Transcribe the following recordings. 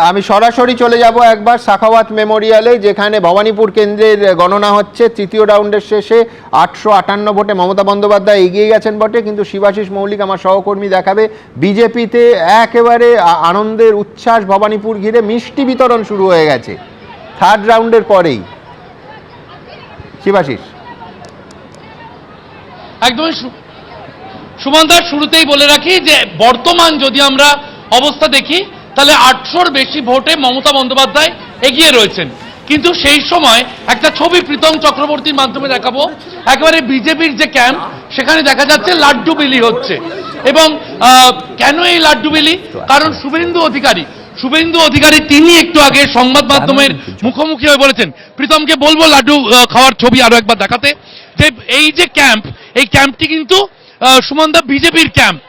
আমি সরাসরি চলে যাব একবার সাখাওয়াত মেমোরিয়ালে, যেখানে ভবানীপুর কেন্দ্রের গণনা হচ্ছে। তৃতীয় রাউন্ডের শেষে 858 ভোটে মমতা বন্দ্যোপাধ্যায় এগিয়ে গেছেন বটে, কিন্তু শিবাশিস মৌলিক আমার সহকর্মী দেখাবে বিজেপিতে একেবারে আনন্দের উচ্ছ্বাস। ভবানীপুর ঘিরে মিষ্টি বিতরণ শুরু হয়ে গেছে থার্ড রাউন্ডের পরেই। শিবাশিস। একদমই সুমনদার, শুরুতেই বলে রাখি যে বর্তমান যদি আমরা অবস্থা দেখি তাহলে 800-র বেশি ভোটে মমতা বন্দ্যোপাধ্যায় এগিয়ে রয়েছেন। কিন্তু সেই সময় একটা ছবি প্রীতম চক্রবর্তীর মাধ্যমে দেখাবো। একেবারে বিজেপির যে ক্যাম্প, সেখানে দেখা যাচ্ছে লাড্ডু বিলি হচ্ছে। এবং কেন এই লাড্ডু বিলি? কারণ শুভেন্দু অধিকারী তিনি একটু আগে সংবাদ মাধ্যমের মুখোমুখি হয়ে বলেছেন, প্রীতমকে বলবো লাড্ডু খাওয়ার ছবি আরো একবার দেখাতে, যে এই যে ক্যাম্প, এই ক্যাম্পটি কিন্তু সুমনদা বিজেপির ক্যাম্প।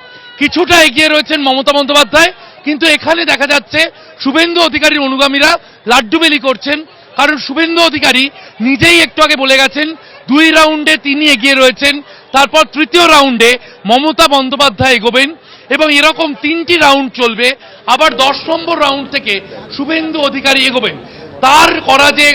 কিছুটা এগিয়ে রয়েছেন মমতা বন্দ্যোপাধ্যায়, কিন্তু এখানে দেখা যাচ্ছে শুভেন্দু অধিকারীর অনুগামীরা লাড্ডু বিলি করছেন। কারণ শুভেন্দু অধিকারী নিজেই একটু আগে বলে গেছেন 2 রাউন্ডে তিনি এগিয়ে রয়েছেন, তারপর তৃতীয় রাউন্ডে মমতা বন্দ্যোপাধ্যায় এগোবেন এবং এরকম 3টি রাউন্ড চলবে। আবার 10 নম্বর রাউন্ড থেকে শুভেন্দু অধিকারী এগোবেন। তার করা যে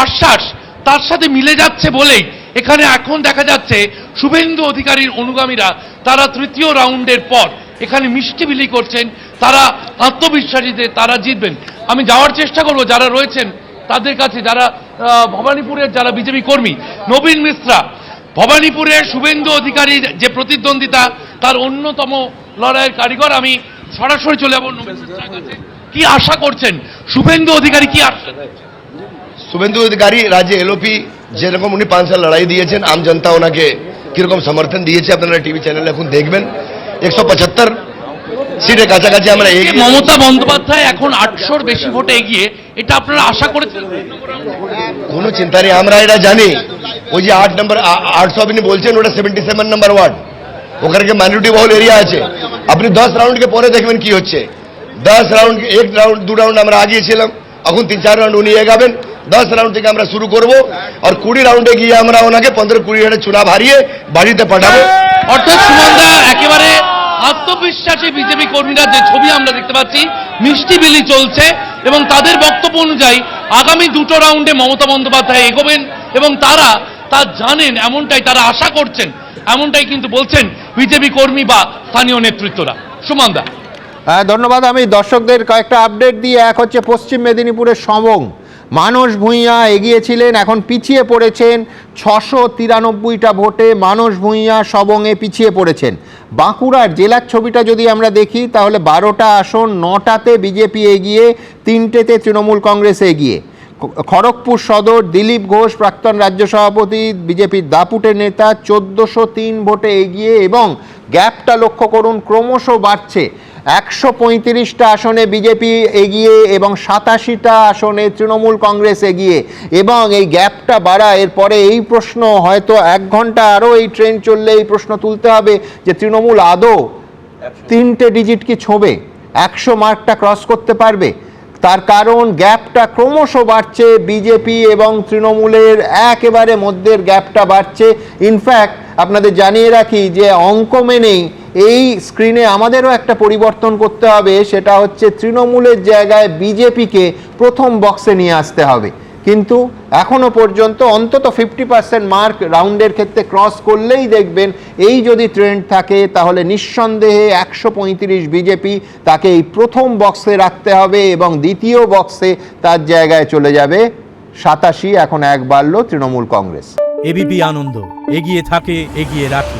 আশ্বাস তার সাথে মিলে যাচ্ছে বলেই এখানে এখন দেখা যাচ্ছে শুভেন্দু অধিকারীর অনুগামীরা তারা তৃতীয় রাউন্ডের পর এখানে মিষ্টি বিলি করছেন। তারা আত্মবিশ্বাসী যে তারা জিতবেন। আমি যাওয়ার চেষ্টা করব যারা রয়েছেন তাদের কাছে, যারা ভবানীপুরের যারা বিজেপি কর্মী। নবীন মিশ্রা, ভবানীপুরের শুভেন্দু অধিকারীর যে প্রতিদ্বন্দ্বিতা তার অন্যতম লড়াইয়ের কারিগর। আমি সরাসরি চলে যাব নবীন মিশ্রার কাছে। কি আশা করছেন শুভেন্দু অধিকারী, কি আশা? শুভেন্দু অধিকারী রাজ্যে এলওপি যেরকম উনি 5 সাল লড়াই দিয়েছেন, আম জনতা ওনাকে কিরকম সমর্থন দিয়েছে আপনারা টিভি চ্যানেলে এখন দেখবেন। 175 সিটের কাছাকাছি আমরা এগিয়ে। মমতা বন্দ্যোপাধ্যায় এখন 800-র বেশি ভোটে এগিয়ে, এটা আপনারা আশা করেছেন? কোনো চিন্তা নেই, আমরা এটা জানি। ওই যে 8 নম্বর 800 আপনি বলছেন, ওটা 77 নম্বর ওয়ার্ড, ওখানে মাইনরিটি বহুল এরিয়া আছে। আপনি 10 রাউন্ডকে পরে দেখবেন কি হচ্ছে। 10 রাউন্ড, 1 রাউন্ড 2 রাউন্ড আমরা আগিয়েছিলাম, এখন 3-4 রাউন্ড উনি এগাবেন। 10 রাউন্ড থেকে আমরা শুরু করব, আর 20 রাউন্ডে গিয়ে আমরা ওনাকে 15-20 হাজার চুনাব হারিয়ে বাড়িতে পাঠাবো। অর্থাৎ সুমনদা, একেবারে আত্মবিশ্বাসী বিজেপি কর্মীরা যে ছবি আমরা দেখতে পাচ্ছি, মিষ্টি বিলি চলছে এবং তাদের বক্তব্য অনুযায়ী আগামী 2টো রাউন্ডে মমতা বন্দ্যোপাধ্যায় এগোবেন এবং তারা তা জানেন, এমনটাই তারা আশা করছেন, এমনটাই কিন্তু বলছেন বিজেপি কর্মী বা স্থানীয় নেতৃত্বরা। সুমনদা। ধন্যবাদ। আমি দর্শকদের কয়েকটা আপডেট দিয়ে, এক হচ্ছে পশ্চিম মেদিনীপুরের সবং, মানস ভূঁইয়া এগিয়েছিলেন, এখন পিছিয়ে পড়েছেন 693টা ভোটে। মানস ভূঁইয়া সবংয়ে পিছিয়ে পড়েছেন। বাঁকুড়ার জেলার ছবিটা যদি আমরা দেখি তাহলে 12টা আসন, 9টাতে বিজেপি এগিয়ে, 3টেতে তৃণমূল কংগ্রেস এগিয়ে। খড়গপুর সদর, দিলীপ ঘোষ প্রাক্তন রাজ্য সভাপতি, বিজেপির দাপুটের নেতা, 1403 ভোটে এগিয়ে এবং গ্যাপটা লক্ষ্য করুন ক্রমশ বাড়ছে। 135টা আসনে বিজেপি এগিয়ে এবং 87টা আসনে তৃণমূল কংগ্রেস এগিয়ে, এবং এই গ্যাপটা বাড়া। এরপরে এই প্রশ্ন, হয়তো 1 ঘন্টা আরও এই ট্রেন চললে এই প্রশ্ন তুলতে হবে যে তৃণমূল আদৌ 3টে ডিজিট কি ছোঁবে, 100 মার্কটা ক্রস করতে পারবে? তার কারণ গ্যাপটা ক্রমশ বাড়ছে, বিজেপি এবং তৃণমূলের একেবারে মধ্যের গ্যাপটা বাড়ছে। ইনফ্যাক্ট আপনাদের জানিয়ে রাখি যে অঙ্ক মেনেই এই স্ক্রিনে আমাদেরও একটা পরিবর্তন করতে হবে, সেটা হচ্ছে তৃণমূলের জায়গায় বিজেপিকে প্রথম বক্সে নিয়ে আসতে হবে। কিন্তু এখনো পর্যন্ত অন্তত 50% মার্ক রাউন্ডের ক্ষেত্রে ক্রস করলেই দেখবেন এই যদি ট্রেন্ড থাকে তাহলে নিঃসন্দেহে 135 বিজেপি, তাকে এই প্রথম বক্সে রাখতে হবে এবং দ্বিতীয় বক্সে তার জায়গায় চলে যাবে 87। এখন 1 বাড়ল তৃণমূল কংগ্রেস। এবিপি আনন্দ, এগিয়ে থাকে, এগিয়ে রাখে।